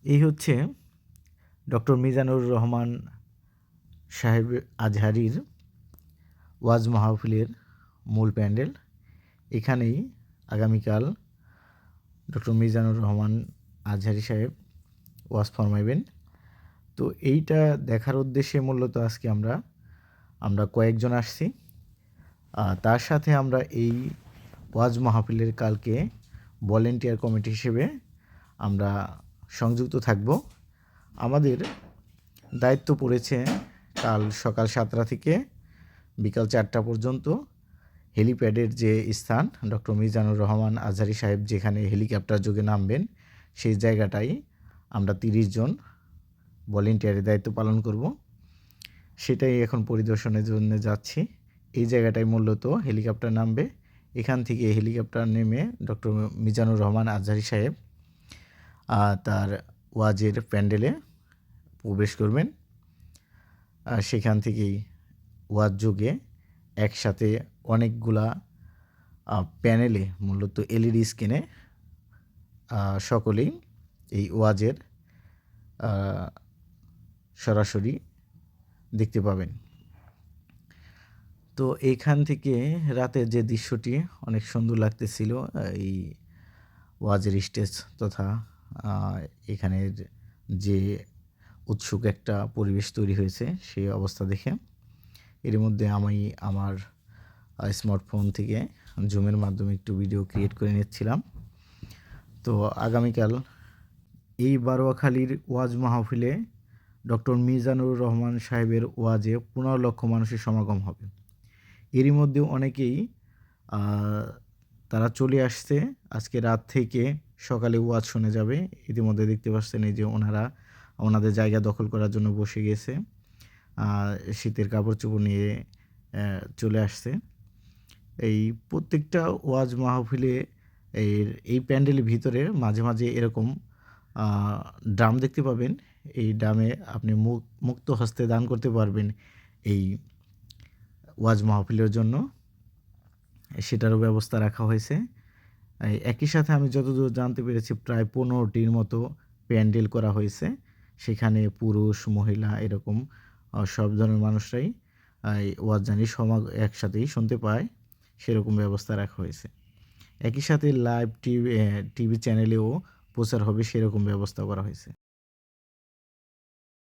এই হচ্ছে ডক্টর মিজানুর রহমান সাহেব আজহারির ওয়াজ মাহফিলের মূল প্যান্ডেল। এখানেই আগামীকাল ডক্টর মিজানুর রহমান আজহারি সাহেব ওয়াজ ফরমাইবেন। তো এইটা দেখার উদ্দেশ্যে মূলত আজকে আমরা কয়েকজন আসছি। তার সাথে আমরা এই ওয়াজ মাহফিলের কালকে ভলেন্টিয়ার কমিটি হিসেবে আমরা সংযুক্ত থাকব। আমাদের দায়িত্ব পড়েছে কাল সকাল 7টা থেকে বিকাল 4টা পর্যন্ত হেলিপ্যাডের যে স্থান ডক্টর মিজানুর রহমান আজহারি সাহেব যেখানে হেলিকপ্টার যোগে নামবেন সেই জায়গাটাই আমরা 30 জন ভলেন্টিয়ারের দায়িত্ব পালন করব। সেটাই এখন পরিদর্শনের জন্য যাচ্ছি। এই জায়গাটায় মূলত হেলিকপ্টার নামবে। এখান থেকে হেলিকপ্টার নেমে ডক্টর মিজানুর রহমান আজহারি সাহেব তার ওয়াজের প্যান্ডেলে প্রবেশ করবেন। সেখান থেকেই ওয়াজ যোগে একসাথে অনেকগুলা প্যানেলে মূলত এলইডি স্ক্রিনে সকলেই এই ওয়াজের সরাসরি দেখতে পাবেন। তো এইখান থেকে রাতের যে দৃশ্যটি অনেক সুন্দর লাগতেছিল, এই ওয়াজের স্টেজ তথা এখানের যে উৎসুক একটা পরিবেশ তৈরি হয়েছে সেই অবস্থা দেখে এর মধ্যে আমি আমার স্মার্টফোন থেকে জুমের মাধ্যমে একটু ভিডিও ক্রিয়েট করে নিচ্ছিলাম। তো আগামীকাল এই বারোয়াখালীর ওয়াজ মাহফিলে ডক্টর মিজানুর রহমান সাহেবের ওয়াজে 15 লক্ষ মানুষের সমাগম হবে। এরই মধ্যে অনেকেই তারা চলে আসছে। আজকে রাত থেকে সকালে ওয়াজ শুনে যাবে। ইতিমধ্যে দেখতে পাচ্ছেন এই যে ওনাদের জায়গা দখল করার জন্য বসে গেছে, শীতের কাপড় চোপড় নিয়ে চলে আসছে। এই প্রত্যেকটা ওয়াজ মাহফিলে এই প্যান্ডেলের ভিতরে মাঝে মাঝে এরকম ড্রাম দেখতে পাবেন। এই ড্রামে আপনি মুক্ত হস্তে দান করতে পারবেন এই ওয়াজ মাহফিলের জন্য, সেটারও ব্যবস্থা রাখা হয়েছে। একই সাথে আমি যতদূর জানতে পেরেছি প্রায় 15টির মতো প্যান্ডেল করা হয়েছে। সেখানে পুরুষ মহিলা এরকম সব ধরনের মানুষরাই ওয়াজ জানি একসাথেই শুনতে পায়, সেরকম ব্যবস্থা রাখা হয়েছে। একই সাথে লাইভ টিভি চ্যানেলেও প্রচার হবে সেরকম ব্যবস্থা করা হয়েছে।